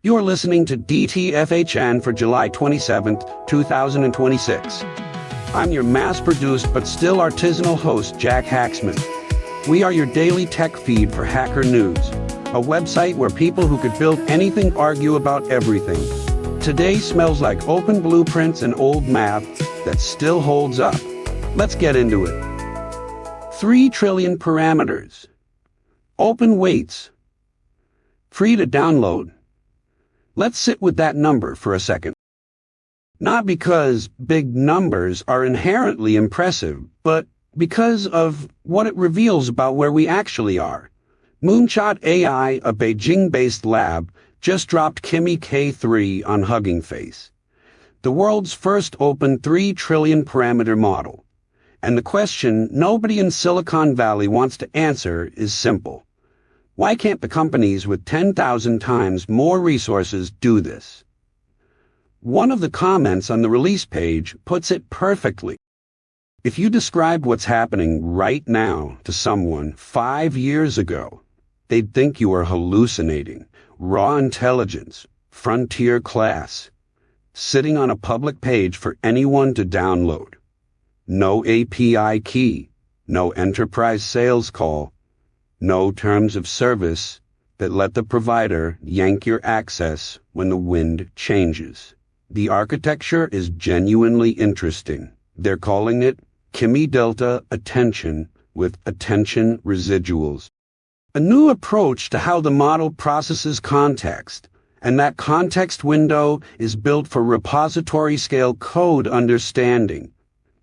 You're listening to DTFHN for July 27th, 2026. I'm your mass-produced but still artisanal host, Jack Haxman. We are your daily tech feed for Hacker News, a website where people who could build anything argue about everything. Today smells like open blueprints and old math that still holds up. Let's get into it. 3 trillion parameters. Open weights. Free to download. Let's sit with that number for a second. Not because big numbers are inherently impressive, but because of what it reveals about where we actually are. Moonshot AI, a Beijing-based lab, just dropped Kimi-K3 on HuggingFace, the world's first open 3 trillion parameter model. And the question nobody in Silicon Valley wants to answer is simple. Why can't the companies with 10,000 times more resources do this? One of the comments on the release page puts it perfectly. If you describe what's happening right now to someone 5 years ago, they'd think you are hallucinating, raw intelligence, frontier class, sitting on a public page for anyone to download. No API key, no enterprise sales call, no terms of service that let the provider yank your access when the wind changes. The architecture is genuinely interesting. They're calling it Kimi Delta Attention with attention residuals. A new approach to how the model processes context, and that context window is built for repository-scale code understanding,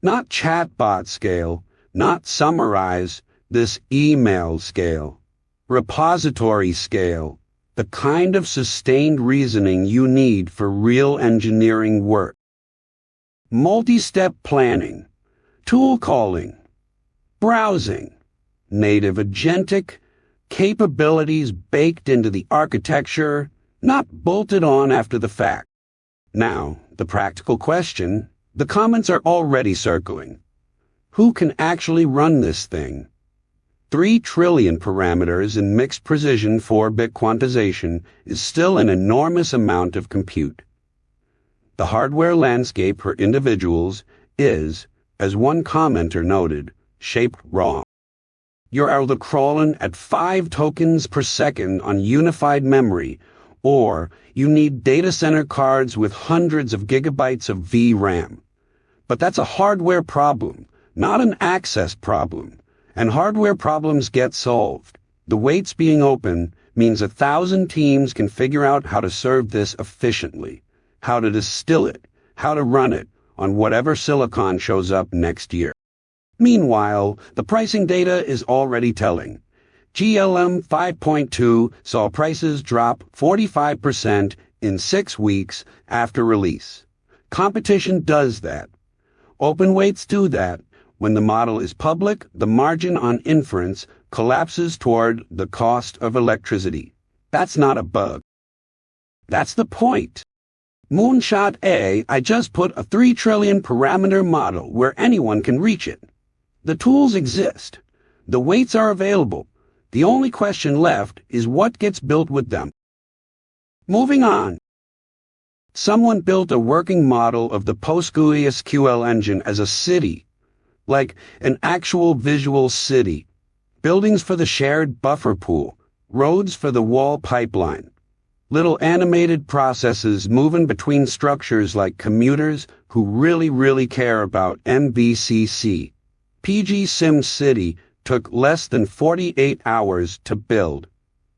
not chatbot scale, not summarize, this email scale, repository scale, the kind of sustained reasoning you need for real engineering work. Multi-step planning, tool calling, browsing, native agentic capabilities baked into the architecture, not bolted on after the fact. Now, the practical question, the comments are already circling. Who can actually run this thing? 3 trillion parameters in mixed precision 4-bit quantization is still an enormous amount of compute. The hardware landscape for individuals is, as one commenter noted, shaped wrong. You're either crawling at 5 tokens per second on unified memory, or you need data center cards with hundreds of gigabytes of VRAM. But that's a hardware problem, not an access problem. And hardware problems get solved. The weights being open means 1,000 teams can figure out how to serve this efficiently, how to distill it, how to run it on whatever silicon shows up next year. Meanwhile, the pricing data is already telling. GLM 5.2 saw prices drop 45% in 6 weeks after release. Competition does that. Open weights do that. When the model is public, the margin on inference collapses toward the cost of electricity. That's not a bug. That's the point. Moonshot AI just put a 3 trillion parameter model where anyone can reach it. The tools exist. The weights are available. The only question left is what gets built with them. Moving on. Someone built a working model of the PostgreSQL engine as a city, like an actual visual city, buildings for the shared buffer pool, roads for the wall pipeline, little animated processes moving between structures like commuters who really care about MVCC. PGSimCity took less than 48 hours to build.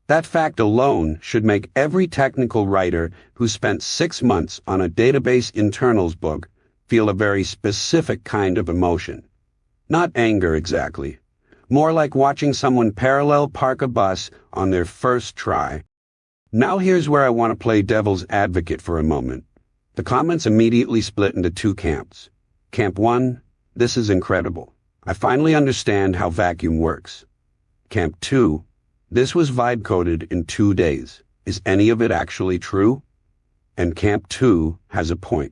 That fact alone should make every technical writer who spent 6 months on a database internals book feel a very specific kind of emotion. Not anger exactly. More like watching someone parallel park a bus on their first try. Now here's where I want to play devil's advocate for a moment. The comments immediately split into 2 camps. Camp 1, this is incredible. I finally understand how vacuum works. Camp 2, this was vibe coded in 2 days. Is any of it actually true? And Camp 2 has a point.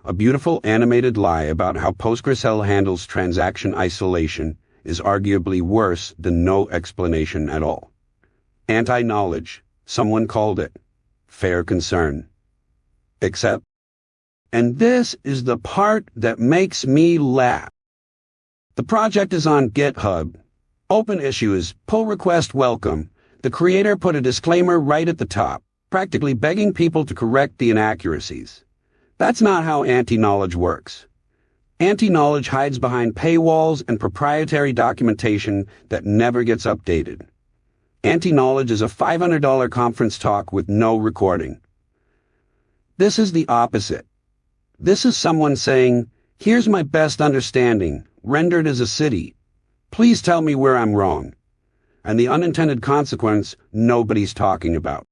A beautiful animated lie about how PostgreSQL handles transaction isolation is arguably worse than no explanation at all. Anti-knowledge, someone called it. fair concern. Except, and this is the part that makes me laugh. The project is on GitHub. Open issue is pull request welcome. The creator put a disclaimer right at the top, practically begging people to correct the inaccuracies. That's not how anti-knowledge works. Anti-knowledge hides behind paywalls and proprietary documentation that never gets updated. Anti-knowledge is a $500 conference talk with no recording. This is the opposite. This is someone saying, here's my best understanding, rendered as a city. Please tell me where I'm wrong. And the unintended consequence nobody's talking about.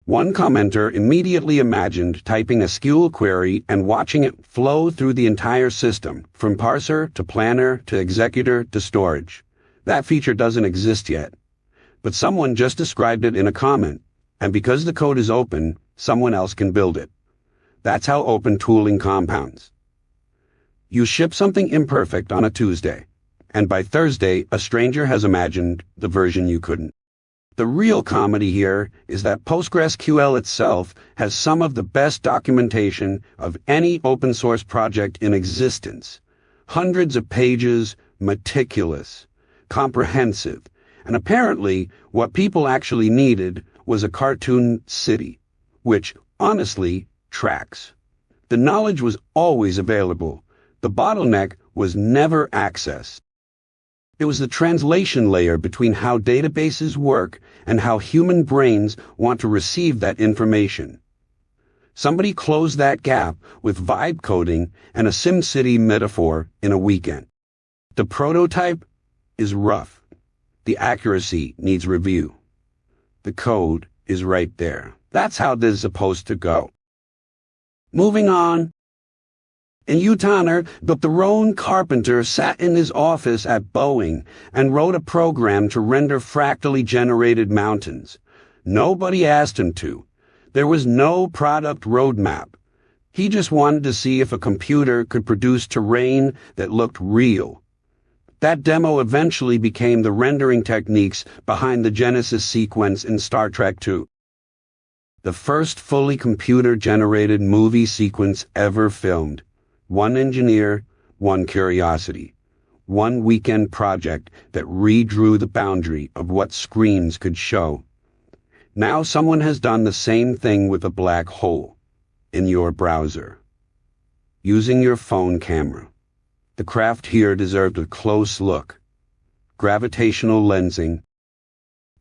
One commenter immediately imagined typing a SQL query and watching it flow through the entire system, from parser to planner to executor to storage. That feature doesn't exist yet. But someone just described it in a comment, and because the code is open, someone else can build it. That's how open tooling compounds. You ship something imperfect on a Tuesday, and by Thursday, a stranger has imagined the version you couldn't. The real comedy here is that PostgreSQL itself has some of the best documentation of any open source project in existence. Hundreds of pages, meticulous, comprehensive, and apparently what people actually needed was a cartoon city, which, honestly, tracks. The knowledge was always available. The bottleneck was never accessed. It was the translation layer between how databases work and how human brains want to receive that information. Somebody closed that gap with vibe coding and a SimCity metaphor in a weekend. The prototype is rough. The accuracy needs review. The code is right there. That's how this is supposed to go. Moving on. In Utah, the Roan carpenter sat in his office at Boeing and wrote a program to render fractally generated mountains. Nobody asked him to. There was no product roadmap. He just wanted to see if a computer could produce terrain that looked real. That demo eventually became the rendering techniques behind the Genesis sequence in Star Trek II. The first fully computer-generated movie sequence ever filmed. One engineer, one curiosity. One weekend project that redrew the boundary of what screens could show. Now someone has done the same thing with a black hole in your browser. Using your phone camera. The craft here deserved a close look. Gravitational lensing.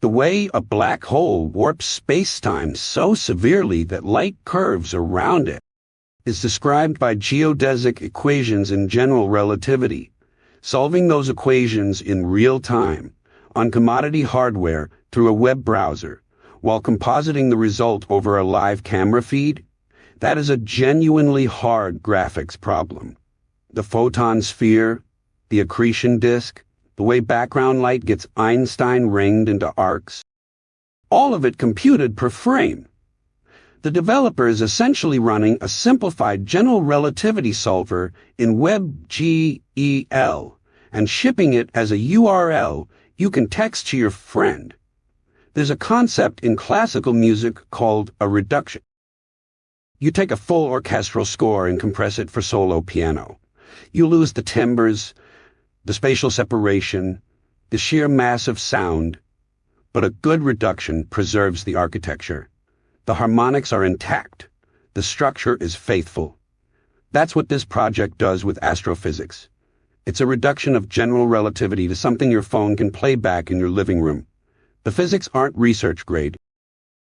The way a black hole warps space-time so severely that light curves around it is described by geodesic equations in general relativity. Solving those equations in real time, on commodity hardware through a web browser, while compositing the result over a live camera feed, that is a genuinely hard graphics problem. The photon sphere, the accretion disk, the way background light gets Einstein-ringed into arcs. All of it computed per frame. The developer is essentially running a simplified general relativity solver in WebGL and shipping it as a URL you can text to your friend. There's a concept in classical music called a reduction. You take a full orchestral score and compress it for solo piano. You lose the timbres, the spatial separation, the sheer mass of sound, but a good reduction preserves the architecture. The harmonics are intact. The structure is faithful. That's what this project does with astrophysics. It's a reduction of general relativity to something your phone can play back in your living room. The physics aren't research grade.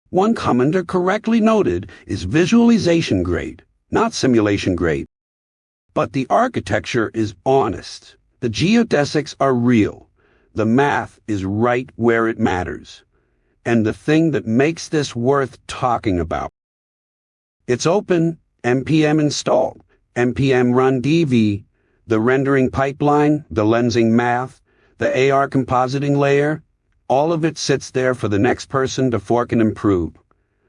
One commenter correctly noted is visualization grade, not simulation grade. But the architecture is honest. The geodesics are real. The math is right where it matters. And the thing that makes this worth talking about. It's open, npm install, npm run dv, the rendering pipeline, the lensing math, the AR compositing layer, all of it sits there for the next person to fork and improve.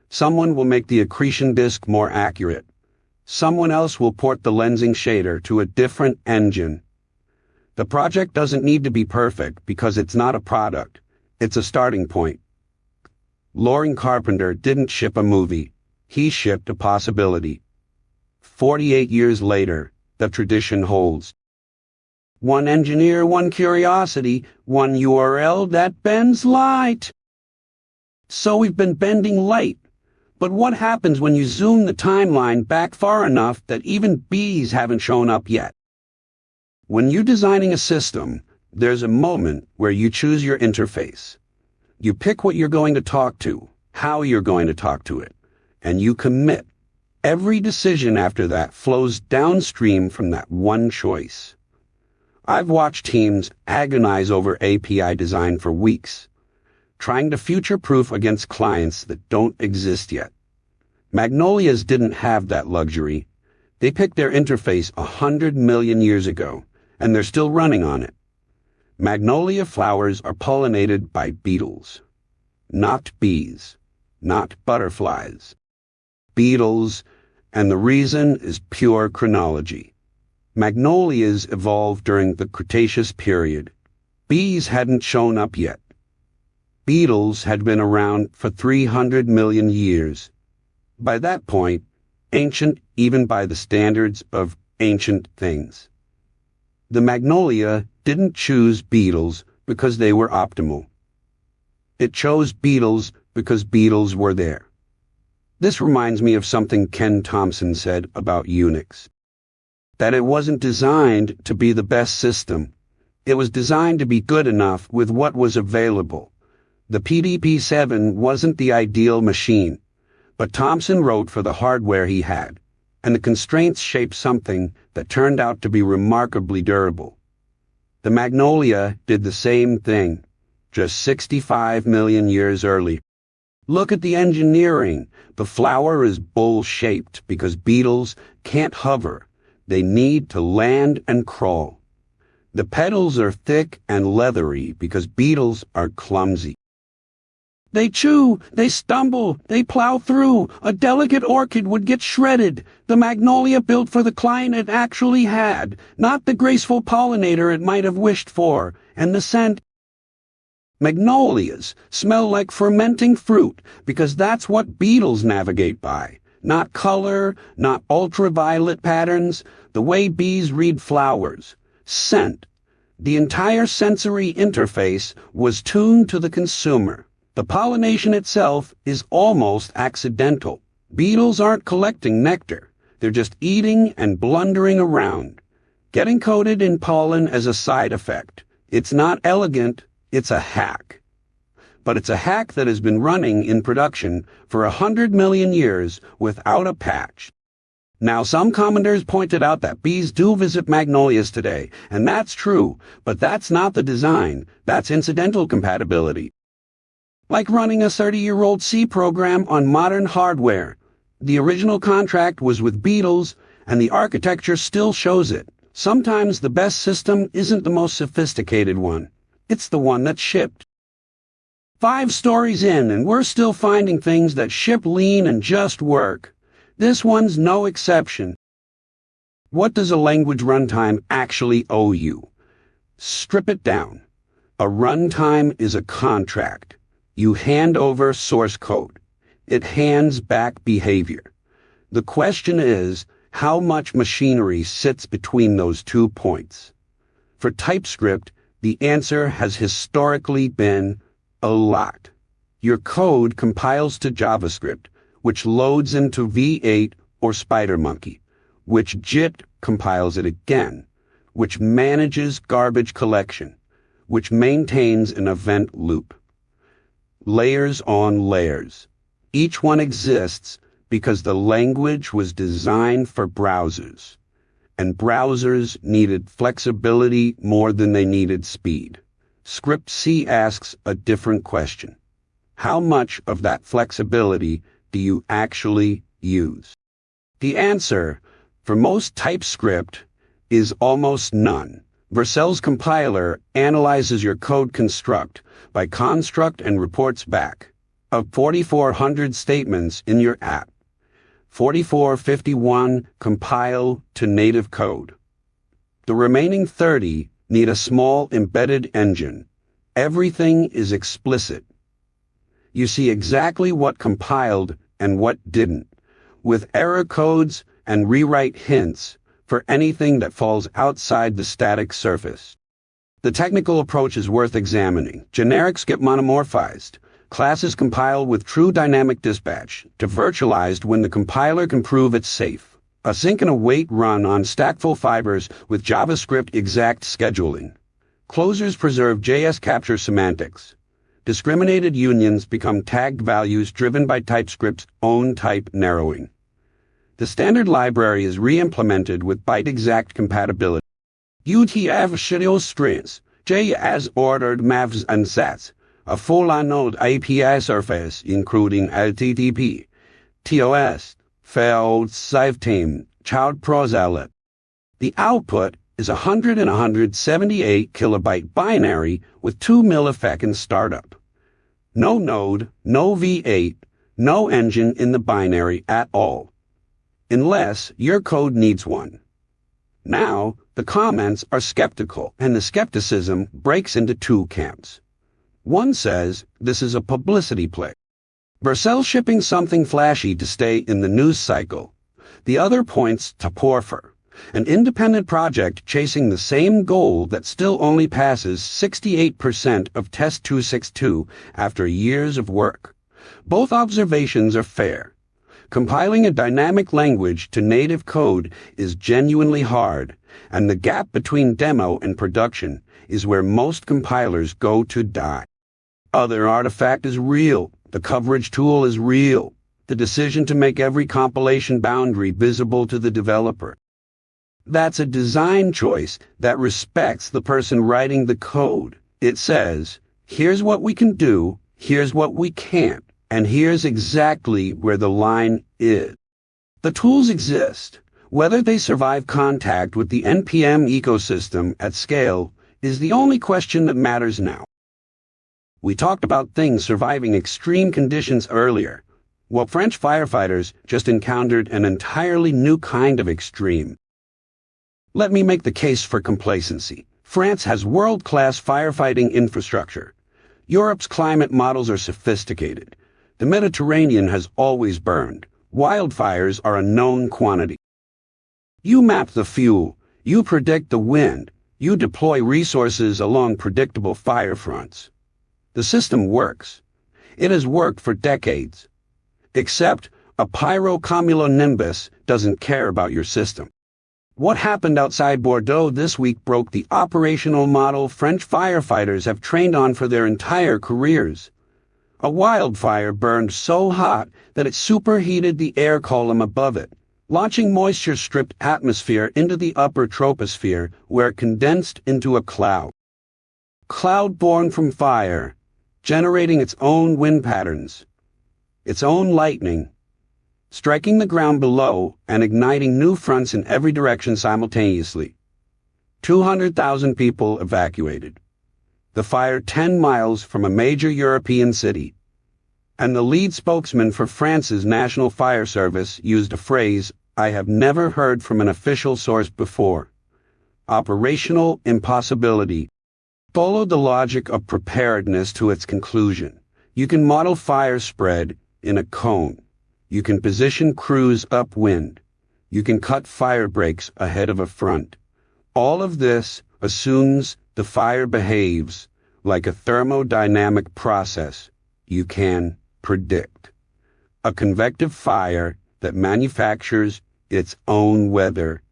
Someone will make the accretion disk more accurate. Someone else will port the lensing shader to a different engine. The project doesn't need to be perfect because it's not a product. It's a starting point. Loring Carpenter didn't ship a movie. he shipped a possibility. 48 years later, the tradition holds. One engineer, one curiosity, one URL that bends light. So we've been bending light. But what happens when you zoom the timeline back far enough that even bees haven't shown up yet? When you're designing a system, there's a moment where you choose your interface. You pick what you're going to talk to, how you're going to talk to it, and you commit. Every decision after that flows downstream from that one choice. I've watched teams agonize over API design for weeks, trying to future-proof against clients that don't exist yet. Magnolias didn't have that luxury. They picked their interface 100 million years ago, and they're still running on it. Magnolia flowers are pollinated by beetles, not bees, not butterflies. Beetles, and the reason is pure chronology. Magnolias evolved during the Cretaceous period. Bees hadn't shown up yet. Beetles had been around for 300 million years. By that point, ancient even by the standards of ancient things. The Magnolia didn't choose beetles because they were optimal. It chose beetles because beetles were there. This reminds me of something Ken Thompson said about Unix. That it wasn't designed to be the best system. It was designed to be good enough with what was available. The PDP-7 wasn't the ideal machine, but Thompson wrote for the hardware he had, and the constraints shaped something that turned out to be remarkably durable. The Magnolia did the same thing, just 65 million years early. Look at the engineering. The flower is bowl-shaped because beetles can't hover. They need to land and crawl. The petals are thick and leathery because beetles are clumsy. They chew, they stumble, they plow through. A delicate orchid would get shredded. The Magnolia built for the client it actually had, not the graceful pollinator it might have wished for, and the scent. Magnolias smell like fermenting fruit because that's what beetles navigate by. Not color, not ultraviolet patterns, the way bees read flowers. Scent. The entire sensory interface was tuned to the consumer. The pollination itself is almost accidental. Beetles aren't collecting nectar. They're just eating and blundering around, getting coated in pollen as a side effect. It's not elegant, it's a hack. But it's a hack that has been running in production for 100 million years without a patch. Now, some commenters pointed out that bees do visit magnolias today, and that's true, but that's not the design, that's incidental compatibility. Like running a 30-year-old C program on modern hardware. The original contract was with Beetles, and the architecture still shows it. Sometimes the best system isn't the most sophisticated one. It's the one that's shipped. 5 stories in, and we're still finding things that ship lean and just work. This one's no exception. What does a language runtime actually owe you? Strip it down. A runtime is a contract. You hand over source code. It hands back behavior. The question is, how much machinery sits between those 2 points? For TypeScript, the answer has historically been a lot. Your code compiles to JavaScript, which loads into V8 or SpiderMonkey, which JIT compiles it again, which manages garbage collection, which maintains an event loop. Layers on layers. Each one exists because the language was designed for browsers, and browsers needed flexibility more than they needed speed. Scriptc asks a different question. How much of that flexibility do you actually use? The answer, for most TypeScript, is almost none. Vercel's compiler analyzes your code construct by construct and reports back. Of 4,400 statements in your app, 4,451 compile to native code. The remaining 30 need a small embedded engine. Everything is explicit. You see exactly what compiled and what didn't, with error codes and rewrite hints for anything that falls outside the static surface. The technical approach is worth examining. Generics get monomorphized. Classes compile with true dynamic dispatch to virtualized when the compiler can prove it's safe. Async and await run on stackful fibers with JavaScript exact scheduling. Closures preserve JS capture semantics. Discriminated unions become tagged values driven by TypeScript's own type narrowing. The standard library is re-implemented with byte-exact compatibility. UTF schedules strings, JS ordered maths and sets, a full-on-node API surface including HTTP, TOS, failed save team, child proselect. The output is 100 and 178 kilobyte binary with 2 millisecond startup. No node, no V8, no engine in the binary at all. Unless your code needs one. Now, the comments are skeptical, and the skepticism breaks into two camps. One says, this is a publicity play. Vercel shipping something flashy to stay in the news cycle. The other points to Porphyr, an independent project chasing the same goal that still only passes 68% of Test 262 after years of work. Both observations are fair. Compiling a dynamic language to native code is genuinely hard, and the gap between demo and production is where most compilers go to die. Other artifact is real. The coverage tool is real. The decision to make every compilation boundary visible to the developer. That's a design choice that respects the person writing the code. It says, here's what we can do, here's what we can't, and here's exactly where the line is. The tools exist. Whether they survive contact with the NPM ecosystem at scale is the only question that matters now. We talked about things surviving extreme conditions earlier. Well, French firefighters just encountered an entirely new kind of extreme. Let me make the case for complacency. France has world-class firefighting infrastructure. Europe's climate models are sophisticated. The Mediterranean has always burned. Wildfires are a known quantity. You map the fuel. You predict the wind. You deploy resources along predictable fire fronts. The system works. It has worked for decades. Except a pyrocumulonimbus doesn't care about your system. What happened outside Bordeaux this week broke the operational model French firefighters have trained on for their entire careers. A wildfire burned so hot that it superheated the air column above it, launching moisture-stripped atmosphere into the upper troposphere where it condensed into a cloud. Cloud born from fire, generating its own wind patterns, its own lightning, striking the ground below and igniting new fronts in every direction simultaneously. 200,000 people evacuated. The fire 10 miles from a major European city. And the lead spokesman for France's National Fire Service used a phrase I have never heard from an official source before. Operational impossibility. Followed the logic of preparedness to its conclusion. You can model fire spread in a cone. You can position crews upwind. You can cut fire breaks ahead of a front. All of this assumes the fire behaves like a thermodynamic process you can predict. A convective fire that manufactures its own weather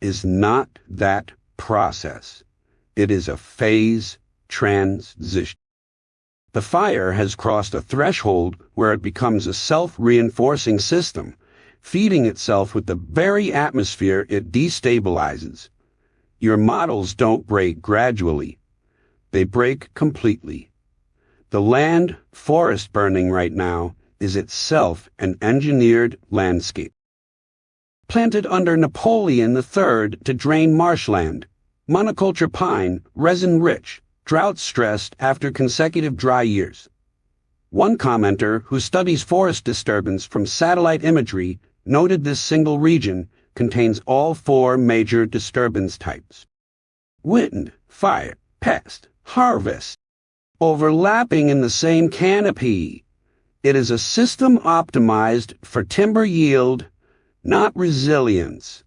is not that process. It is a phase transition. The fire has crossed a threshold where it becomes a self-reinforcing system, feeding itself with the very atmosphere it destabilizes. Your models don't break gradually. They break completely. The land forest burning right now is itself an engineered landscape. Planted under Napoleon III to drain marshland, monoculture pine, resin-rich, drought-stressed after consecutive dry years. One commenter who studies forest disturbance from satellite imagery noted this single region contains all four major disturbance types. Wind, fire, pest, harvest, overlapping in the same canopy. It is a system optimized for timber yield, not resilience.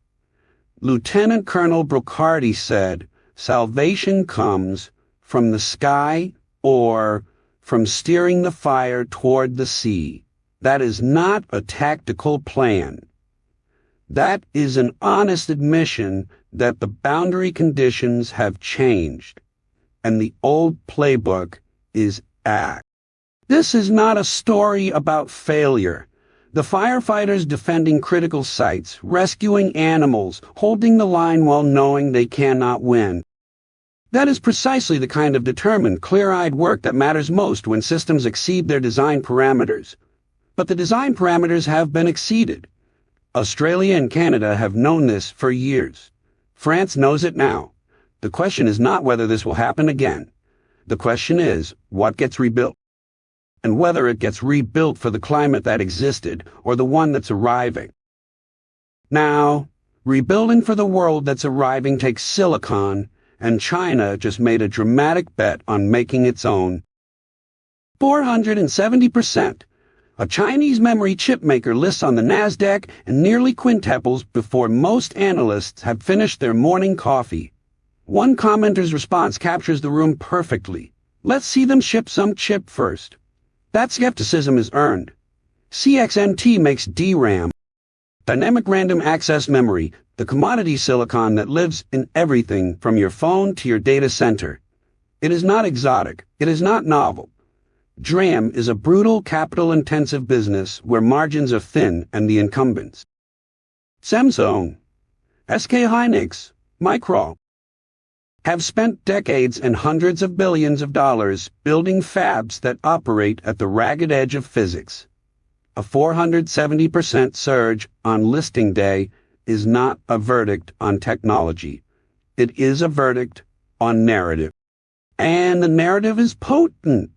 Lieutenant Colonel Brocardi said, "Salvation comes from the sky or from steering the fire toward the sea. That is not a tactical plan. That is an honest admission that the boundary conditions have changed, and the old playbook is act." This is not a story about failure. The firefighters defending critical sites, rescuing animals, holding the line while knowing they cannot win. That is precisely the kind of determined, clear-eyed work that matters most when systems exceed their design parameters. But the design parameters have been exceeded. Australia and Canada have known this for years. France knows it now. The question is not whether this will happen again. The question is, what gets rebuilt? And whether it gets rebuilt for the climate that existed or the one that's arriving. Now, rebuilding for the world that's arriving takes silicon, and China just made a dramatic bet on making its own. 470%. A Chinese memory chipmaker lists on the NASDAQ and nearly quintuples before most analysts have finished their morning coffee. One commenter's response captures the room perfectly. "Let's see them ship some chip first." That skepticism is earned. CXMT makes DRAM, dynamic random access memory, the commodity silicon that lives in everything from your phone to your data center. It is not exotic. It is not novel. DRAM is a brutal, capital-intensive business where margins are thin and the incumbents. Samsung, SK Hynix, Micron have spent decades and hundreds of billions of dollars building fabs that operate at the ragged edge of physics. A 470% surge on listing day is not a verdict on technology. It is a verdict on narrative. And the narrative is potent.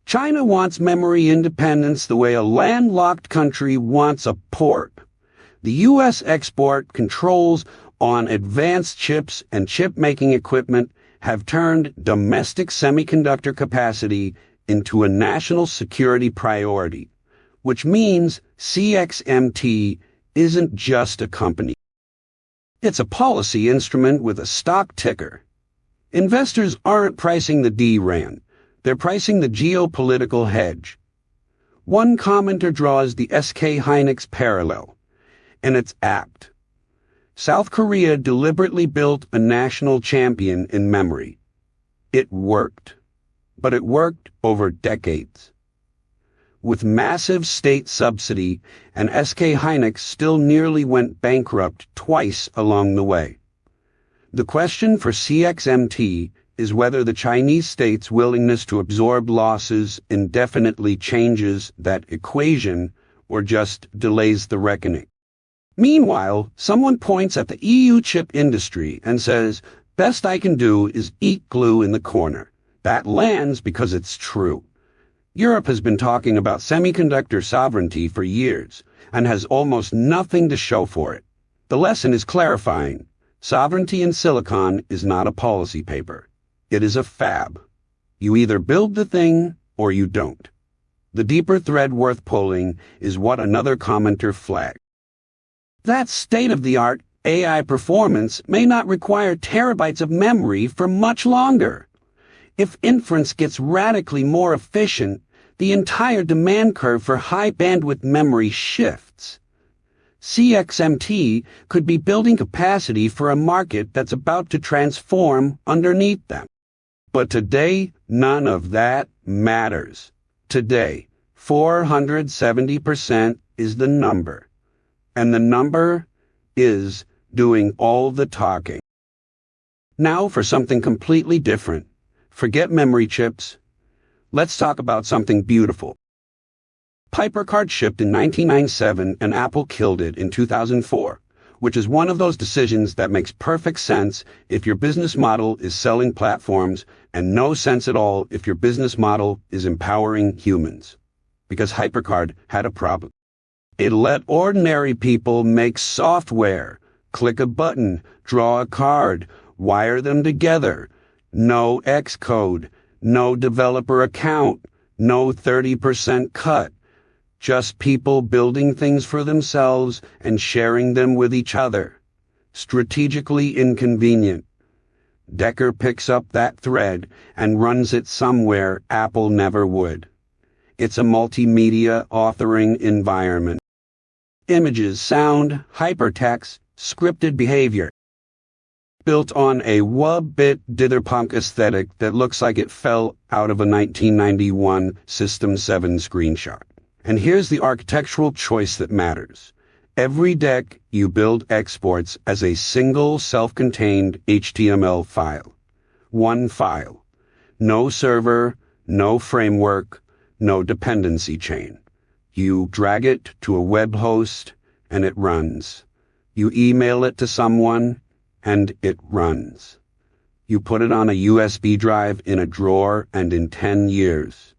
China wants memory independence the way a landlocked country wants a port. The U.S. export controls on advanced chips and chip-making equipment have turned domestic semiconductor capacity into a national security priority, which means CXMT isn't just a company. It's a policy instrument with a stock ticker. Investors aren't pricing the DRAM, they're pricing the geopolitical hedge. One commenter draws the SK Hynix parallel, and it's apt. South Korea deliberately built a national champion in memory. It worked, but it worked over decades. With massive state subsidy, and SK Hynix still nearly went bankrupt twice along the way. The question for CXMT is whether the Chinese state's willingness to absorb losses indefinitely changes that equation or just delays the reckoning. Meanwhile, someone points at the EU chip industry and says, "Best I can do is eat glue in the corner." That lands because it's true. Europe has been talking about semiconductor sovereignty for years and has almost nothing to show for it. The lesson is clarifying. Sovereignty in silicon is not a policy paper. It is a fab. You either build the thing or you don't. The deeper thread worth pulling is what another commenter flagged. That state-of-the-art AI performance may not require terabytes of memory for much longer. If inference gets radically more efficient, the entire demand curve for high-bandwidth memory shifts. CXMT could be building capacity for a market that's about to transform underneath them. But today, none of that matters. Today, 470% is the number. And the number is doing all the talking. Now for something completely different. Forget memory chips. Let's talk about something beautiful. Hypercard shipped in 1997 and Apple killed it in 2004, which is one of those decisions that makes perfect sense if your business model is selling platforms and no sense at all if your business model is empowering humans. Because Hypercard had a problem. It let ordinary people make software, click a button, draw a card, wire them together. No Xcode, no developer account, no 30% cut. Just people building things for themselves and sharing them with each other. Strategically inconvenient. Decker picks up that thread and runs it somewhere Apple never would. It's a multimedia authoring environment. Images, sound, hypertext, scripted behavior. Built on a wub-bit ditherpunk aesthetic that looks like it fell out of a 1991 System 7 screenshot. And here's the architectural choice that matters. Every deck you build exports as a single self-contained HTML file. One file. No server, no framework, no dependency chain. You drag it to a web host and it runs. You email it to someone and it runs. You put it on a USB drive in a drawer and in 10 years.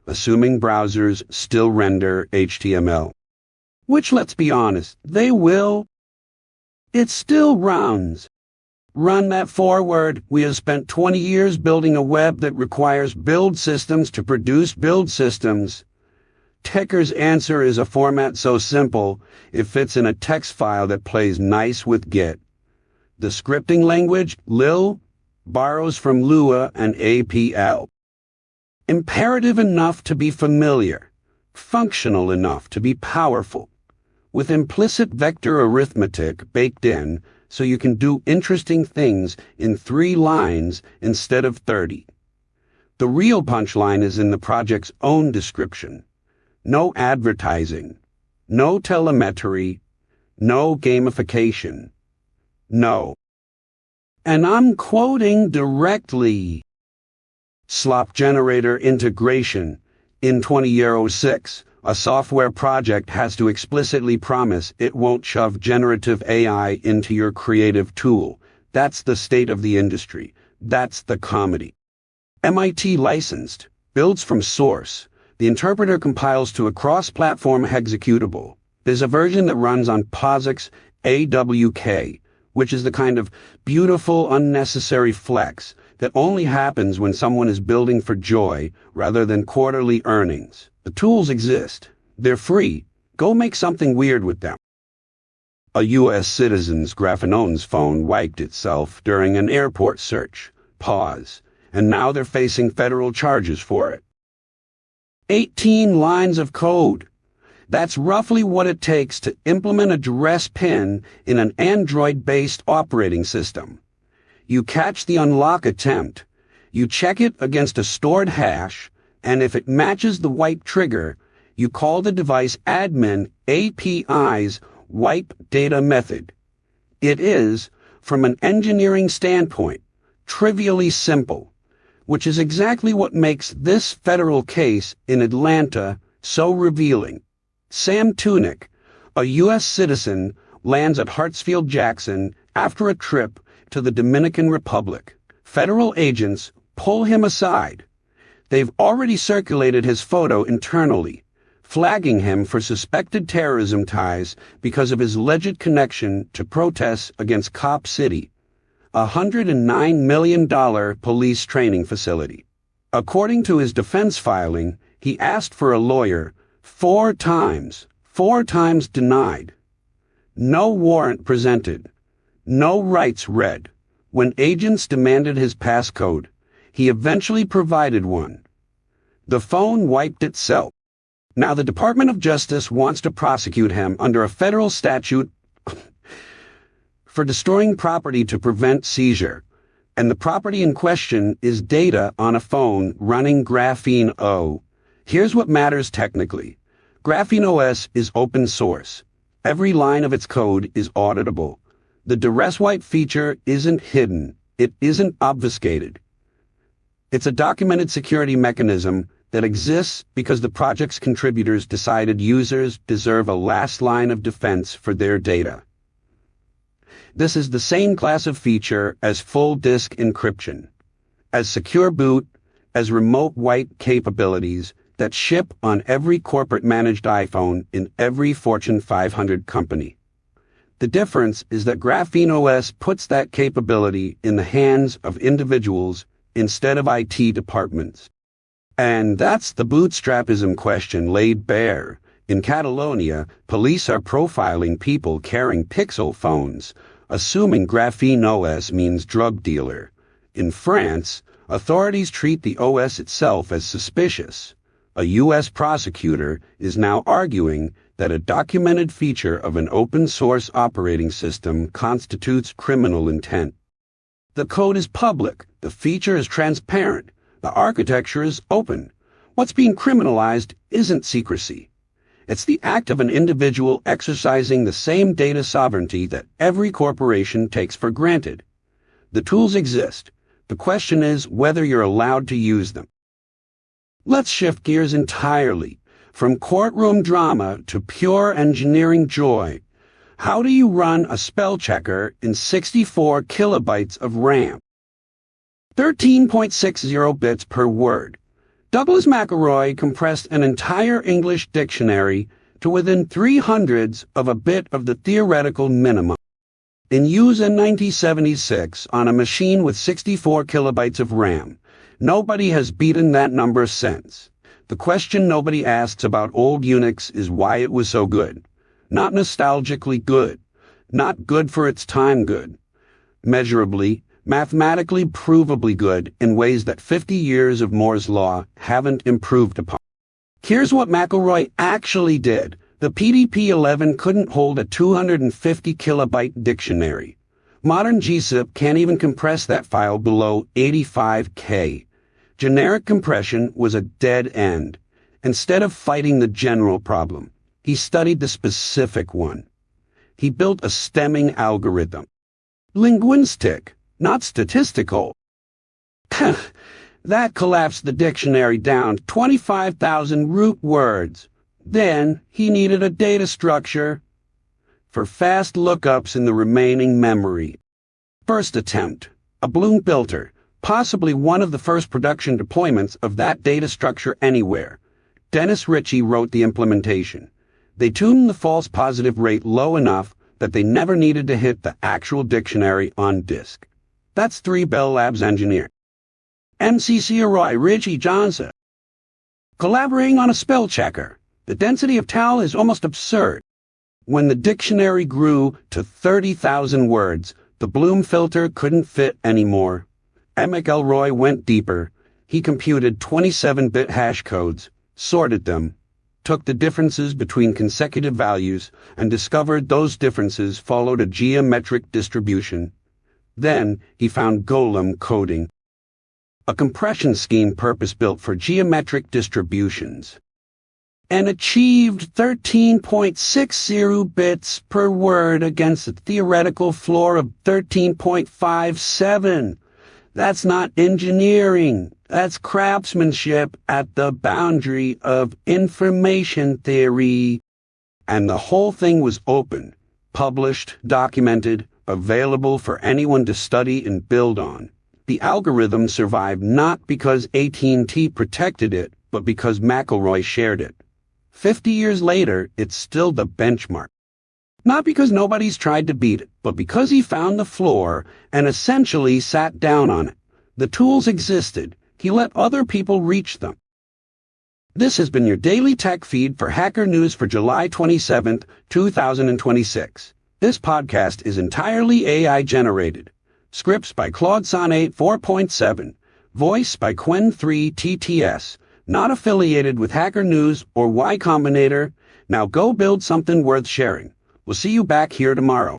Assuming browsers still render HTML. Which, let's be honest, they will. It still runs. Run that forward. We have spent 20 years building a web that requires build systems to produce build systems. Techers' answer is a format so simple, it fits in a text file that plays nice with Git. The scripting language, Lil, borrows from Lua and APL. Imperative enough to be familiar, functional enough to be powerful, with implicit vector arithmetic baked in so you can do interesting things in 3 lines instead of 30. The real punchline is in the project's own description. No advertising, no telemetry, no gamification. No. And I'm quoting directly. Slop generator integration. In 2006, a software project has to explicitly promise it won't shove generative AI into your creative tool. That's the state of the industry. That's the comedy. MIT licensed, builds from source. The interpreter compiles to a cross-platform executable. There's a version that runs on POSIX AWK, which is the kind of beautiful, unnecessary flex that only happens when someone is building for joy rather than quarterly earnings. The tools exist. They're free. Go make something weird with them. A U.S. citizen's Graphenone's phone wiped itself during an airport search. Pause. And now they're facing federal charges for it. 18 lines of code. That's roughly what it takes to implement a duress pin in an Android-based operating system. You catch the unlock attempt, you check it against a stored hash, and if it matches the wipe trigger, you call the device admin API's wipe data method. It is, from an engineering standpoint, trivially simple, which is exactly what makes this federal case in Atlanta so revealing. Sam Tunick, a U.S. citizen, lands at Hartsfield-Jackson after a trip to the Dominican Republic. Federal agents pull him aside. They've already circulated his photo internally, flagging him for suspected terrorism ties because of his alleged connection to protests against Cop City, a $109 million police training facility. According to his defense filing, he asked for a lawyer 4 times denied. No warrant presented. No rights read. When agents demanded his passcode, he eventually provided one. The phone wiped itself. Now the Department of Justice wants to prosecute him under a federal statute for destroying property to prevent seizure, and the property in question is data on a phone running Graphene O. Here's what matters technically. Graphene OS is open source. Every line of its code is auditable. The duress wipe feature isn't hidden. It isn't obfuscated. It's a documented security mechanism that exists because the project's contributors decided users deserve a last line of defense for their data. This is the same class of feature as full disk encryption, as secure boot, as remote wipe capabilities that ship on every corporate managed iPhone in every Fortune 500 company. The difference is that Graphene OS puts that capability in the hands of individuals instead of IT departments. And that's the bootstrapism question laid bare In Catalonia, police are profiling people carrying Pixel phones, assuming Graphene OS means drug dealer. In France, authorities treat the OS itself as suspicious. A U.S. prosecutor is now arguing that a documented feature of an open-source operating system constitutes criminal intent. The code is public, the feature is transparent, the architecture is open. What's being criminalized isn't secrecy. It's the act of an individual exercising the same data sovereignty that every corporation takes for granted. The tools exist. The question is whether you're allowed to use them. Let's shift gears entirely, from courtroom drama to pure engineering joy. How do you run a spell checker in 64 kilobytes of RAM? 13.60 bits per word. Douglas McElroy compressed an entire English dictionary to within 0.03 of a bit of the theoretical minimum. In use in 1976 on a machine with 64 kilobytes of RAM, nobody has beaten that number since. The question nobody asks about old Unix is why it was so good. Not nostalgically good. Not good for its time good. Measurably, mathematically provably good in ways that 50 years of Moore's Law haven't improved upon. Here's what McElroy actually did. The PDP-11 couldn't hold a 250 kilobyte dictionary. Modern gzip can't even compress that file below 85K. Generic compression was a dead end. Instead of fighting the general problem, he studied the specific one. He built a stemming algorithm. Linguistic, not statistical. That collapsed the dictionary down 25,000 root words. Then he needed a data structure for fast lookups in the remaining memory. First attempt, a Bloom filter, possibly one of the first production deployments of that data structure anywhere. Dennis Ritchie wrote the implementation. They tuned the false positive rate low enough that they never needed to hit the actual dictionary on disk. That's 3 Bell Labs engineer. MCC Roy Ritchie Johnson. Collaborating on a spell checker. The density of TAL is almost absurd. When the dictionary grew to 30,000 words, the Bloom filter couldn't fit anymore. McElroy went deeper. He computed 27-bit hash codes, sorted them, took the differences between consecutive values, and discovered those differences followed a geometric distribution. Then he found Golem coding, a compression scheme purpose-built for geometric distributions, and achieved 13.60 bits per word against a theoretical floor of 13.57. That's not engineering. That's craftsmanship at the boundary of information theory. And the whole thing was open, published, documented, available for anyone to study and build on. The algorithm survived not because AT&T protected it, but because McElroy shared it. 50 years later, it's still the benchmark. Not because nobody's tried to beat it, but because he found the floor and essentially sat down on it. The tools existed. He let other people reach them. This has been your daily tech feed for Hacker News for July 27, 2026. This podcast is entirely AI-generated. Scripts by Claude Sonnet 4.7. Voice by Qwen3 TTS. Not affiliated with Hacker News or Y Combinator. Now go build something worth sharing. We'll see you back here tomorrow.